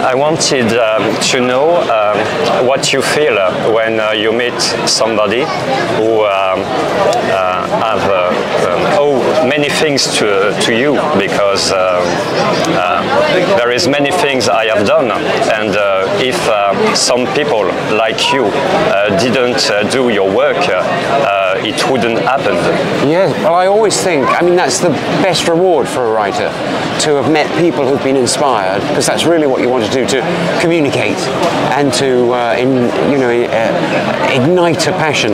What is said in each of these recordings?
I wanted to know what you feel when you meet somebody who have owe many things to you, because there is many things I have done, and if some people like you didn't do your work, it wouldn't happen. Yeah, well, I always think, I mean, that's the best reward for a writer, to have met people who've been inspired, because that's really what you want to do, to communicate and to ignite a passion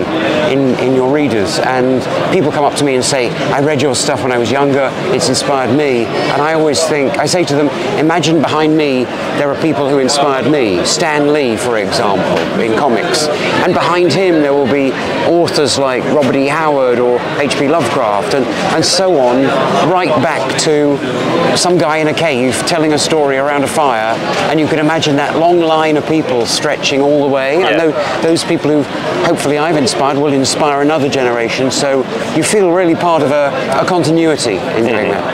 in your readers. And people come up to me and say, I read your stuff when I was younger, it's inspired me. And I always think, I say to them, imagine behind me there are people who inspired me. Stan Lee, for example, in comics. And behind him there will be authors like Robert E. Howard or H.P. Lovecraft and so on, right back to some guy in a cave telling a story around a fire, and you can imagine that long line of people stretching all the way. Yeah. And those people who hopefully I've inspired will inspire another generation, so you feel really part of a continuity in doing that.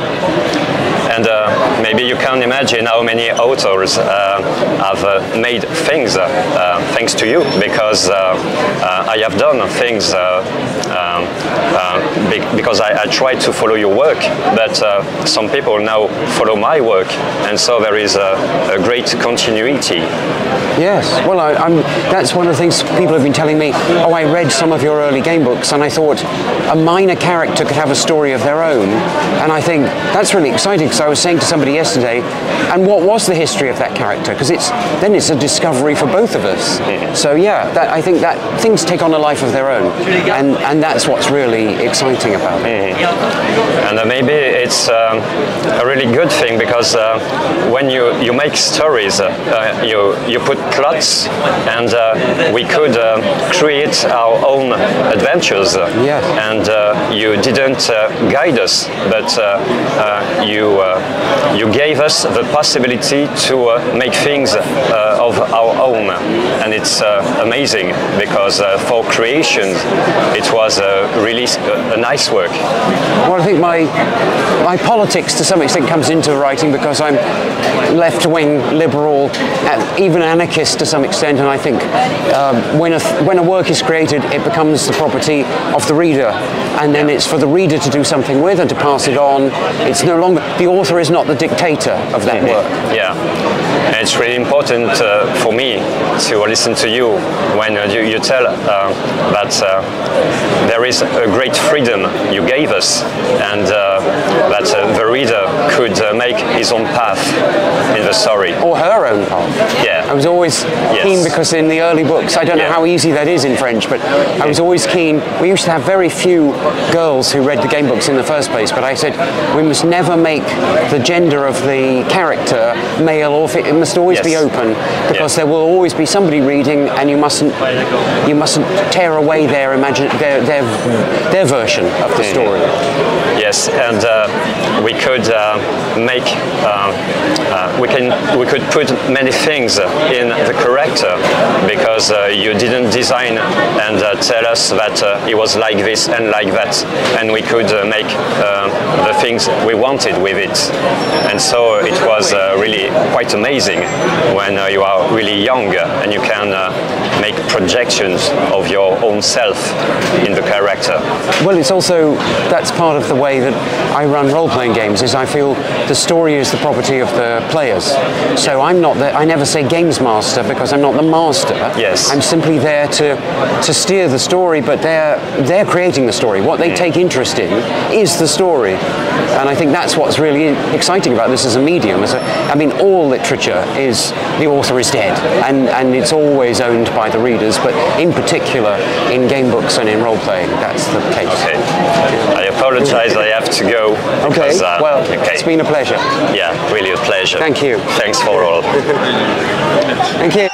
And maybe you can imagine how many authors have made things thanks to you, because I have done things because I try to follow your work, but some people now follow my work, and so there is a great continuity. Yes, well, that's one of the things people have been telling me. Oh, I read some of your early game books, and I thought a minor character could have a story of their own, and I think that's really exciting, because I was saying to somebody yesterday, and what was the history of that character? Because then it's a discovery for both of us. So yeah, I think that things take on a life of their own, and that's what's really exciting about it. And maybe it's a really good thing, because when you make stories, you put plots, and we could create our own adventures. Yeah. And you didn't guide us, but you gave us the possibility to make things of our own, and it's amazing, because for creation it was really a nice work. Well, I think my politics to some extent comes into writing, because I'm left-wing, liberal, even anarchist to some extent, and I think when a work is created, it becomes the property of the reader, and then it's for the reader to do something with and to pass it on. It's no longer, the author is not the dictator of that work. Yeah, and it's really important for me to listen to you when you tell that there is a great freedom you gave us, and that the reader could make his own path in the story. Or her own path. Yeah. I was always keen, because in the early books, I don't know how easy that is in French, but I was always keen. We used to have very few girls who read the game books in the first place, but I said we must never make the gender of the character male or female. It must always be open, because there will always be somebody reading, and you mustn't tear away their version of the story. Yes, and we could we could put many things in the character, because you didn't design and tell us that it was like this and like that, and we could make the things we wanted with it. And so it was really quite amazing when you are really young and you can make projections of your own self in the character. Well, it's also, that's part of the way that I run role-playing games, is I feel the story is the property of the players. So I never say games master, because I'm not the master. Yes. I'm simply there to steer the story, but they're creating the story. What they take interest in is the story. And I think that's what's really exciting about this as a medium. I mean, all literature is, the author is dead, and it's always owned by the readers, but in particular in game books and in role-playing, that's the case. Okay. I apologize, I have to go. Okay, because, well, it's been a pleasure. Yeah, really a pleasure. Thank you. Thanks for all. Thank you.